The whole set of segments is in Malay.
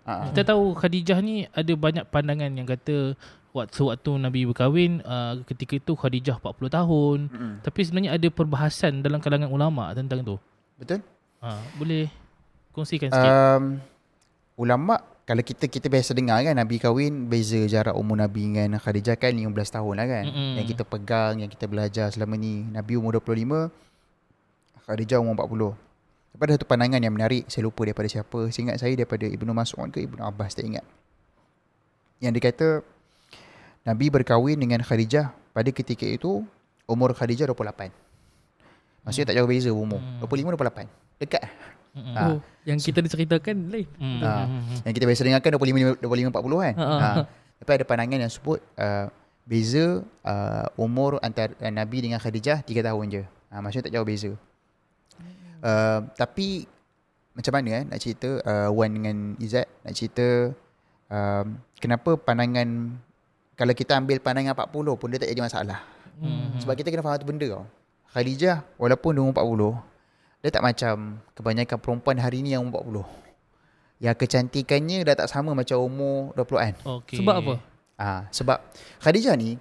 Kita tahu Khadijah ni ada banyak pandangan yang kata waktu Nabi berkahwin, ketika itu Khadijah 40 tahun. Tapi sebenarnya ada perbahasan dalam kalangan ulama tentang tu. Betul? Boleh kongsikan sikit? Ulama, kalau kita biasa dengar kan, Nabi kahwin beza jarak umur Nabi dengan Khadijah kan 15 tahun lah kan. Yang kita pegang, yang kita belajar selama ni. Nabi umur 25, Khadijah umur 40. Tapi ada satu pandangan yang menarik, saya lupa daripada siapa. Seingat saya daripada Ibnu Mas'ud ke Ibnu Abbas, tak ingat. Yang dia kata Nabi berkahwin dengan Khadijah pada ketika itu umur Khadijah 28. Maksudnya tak jauh beza umur. 25-28. Dekat. Yang kita diceritakan lain. Yang kita biasa dengarkan 25-40 kan. Tapi ada pandangan yang sebut beza umur antara Nabi dengan Khadijah 3 tahun je. Maksudnya tak jauh beza. Tapi macam mana nak cerita Wan dengan Izzat nak cerita kenapa pandangan, kalau kita ambil pandangan 40 pun dia tak jadi masalah. Sebab kita kena faham tu benda tau. Khadijah walaupun dia umur 40, dia tak macam kebanyakan perempuan hari ni yang umur 40. Yang kecantikannya dah tak sama macam umur 20-an. Okay. Sebab apa? Sebab Khadijah ni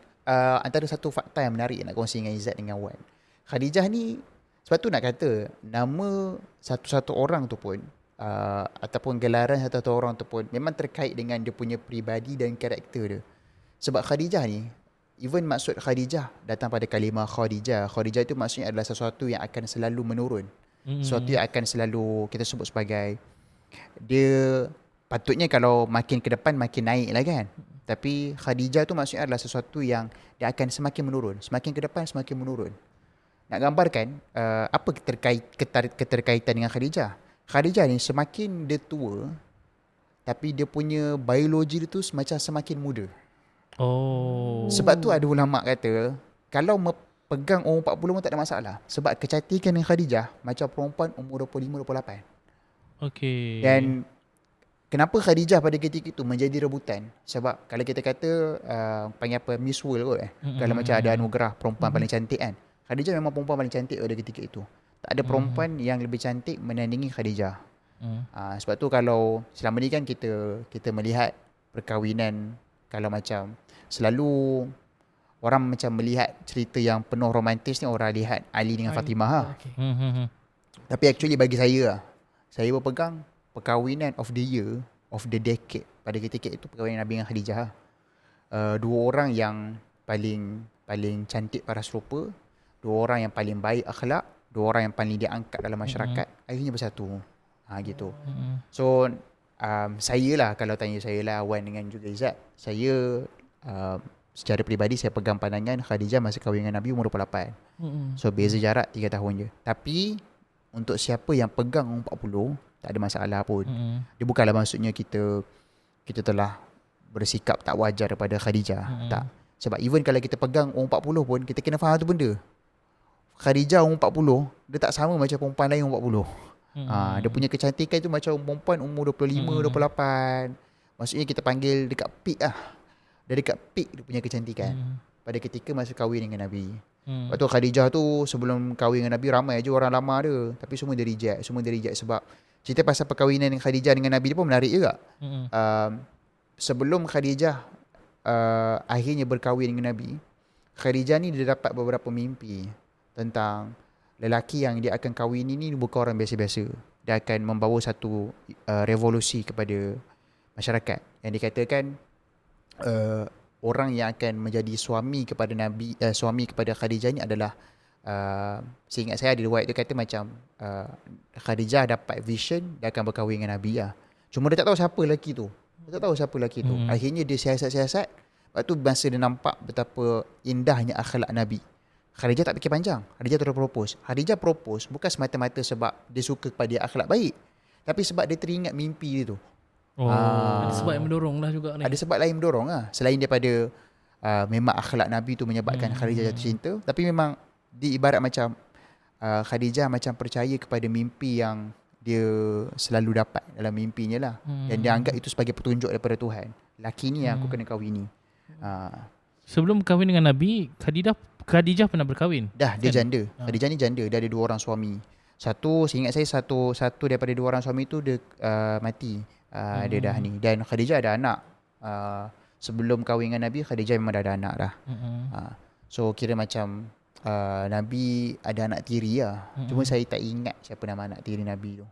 antara satu fakta yang menarik nak kongsi dengan Izzat dengan Wan. Khadijah ni, sebab tu nak kata nama satu-satu orang tu pun ataupun gelaran satu-satu orang tu pun memang terkait dengan dia punya peribadi dan karakter dia. Sebab Khadijah ni, even maksud Khadijah datang pada kalimah Khadijah. Khadijah itu maksudnya adalah sesuatu yang akan selalu menurun. Sesuatu yang akan selalu kita sebut sebagai, dia patutnya kalau makin ke depan makin naik lah kan. Tapi Khadijah tu maksudnya adalah sesuatu yang dia akan semakin menurun. Semakin ke depan semakin menurun. Nak gambarkan apa keterkaitan dengan Khadijah. Khadijah ni semakin dia tua, tapi dia punya biologi dia tu macam semakin muda. Sebab tu ada ulama' kata kalau pegang umur 40 pun tak ada masalah. Sebab kecantikan dengan Khadijah macam perempuan umur 25-28. Okay. Dan kenapa Khadijah pada ketika itu menjadi rebutan? Sebab kalau kita kata panggil apa, Miss World kot kalau macam ada anugerah perempuan paling cantik kan, Khadijah memang perempuan paling cantik pada ketika itu. Tak ada perempuan yang lebih cantik menandingi Khadijah. Sebab tu kalau selama ni kan kita melihat perkahwinan, kalau macam selalu orang macam melihat cerita yang penuh romantis ni, orang lihat Ali dengan Fatimah. Tapi actually bagi saya berpegang perkahwinan of the year, of the decade pada ketika itu perkahwinan Nabi dengan Khadijah. Dua orang yang paling cantik paras rupa, dua orang yang paling baik akhlak, dua orang yang paling diangkat dalam masyarakat, akhirnya bersatu. Gitu. So saya lah, kalau tanya saya lah, Wan dengan juga Izzat, saya secara peribadi saya pegang pandangan Khadijah masa kahwin dengan Nabi umur 28. So beza jarak 3 tahun je. Tapi untuk siapa yang pegang umur 40, tak ada masalah pun. Dia bukanlah maksudnya kita telah bersikap tak wajar daripada Khadijah. Tak. Sebab even kalau kita pegang umur 40 pun, kita kena faham tu benda. Khadijah umur 40, dia tak sama macam perempuan lain umur 40. Dia punya kecantikan tu macam perempuan umur 25, 28. Maksudnya kita panggil dekat peak lah. Dia dekat peak dia punya kecantikan pada ketika masa kahwin dengan Nabi. Lepas tu Khadijah tu sebelum kahwin dengan Nabi ramai je orang lama dia. Tapi semua dia reject. Sebab cerita pasal perkahwinan Khadijah dengan Nabi dia pun menarik juga. Sebelum Khadijah akhirnya berkahwin dengan Nabi, Khadijah ni dia dapat beberapa mimpi tentang lelaki yang dia akan kahwin ini bukan orang biasa-biasa. Dia akan membawa satu revolusi kepada masyarakat. Yang dikatakan orang yang akan menjadi suami kepada Nabi, suami kepada Khadijah ni adalah seingat saya ada riwayat tu kata macam Khadijah dapat vision dia akan berkahwin dengan Nabi lah. Cuma dia tak tahu siapa lelaki tu. Akhirnya dia siasat-siasat. Lepas tu masa dia nampak betapa indahnya akhlak Nabi, Khadijah tak fikir panjang. Khadijah terus propose. Khadijah propose bukan semata-mata sebab dia suka kepada akhlak baik, tapi sebab dia teringat mimpi dia tu. Ada sebab yang mendorong lah juga ni. Ada sebab lain mendorong lah. Selain daripada memang akhlak Nabi tu menyebabkan Khadijah jatuh cinta, tapi memang diibarat macam Khadijah macam percaya kepada mimpi yang dia selalu dapat dalam mimpinya lah. Dan dia anggap itu sebagai petunjuk daripada Tuhan. Laki ni yang aku kena kahwini. Sebelum berkahwin dengan Nabi, Khadijah pernah berkahwin? Dah, dia janda. Khadijah ni janda. Dia ada 2 orang suami. Seingat saya satu daripada 2 orang suami tu dia mati. Dia dah ni. Dan Khadijah ada anak. Sebelum kahwin dengan Nabi, Khadijah memang dah ada anak dah. So kira macam Nabi ada anak tiri lah. Cuma saya tak ingat siapa nama anak tiri Nabi tu.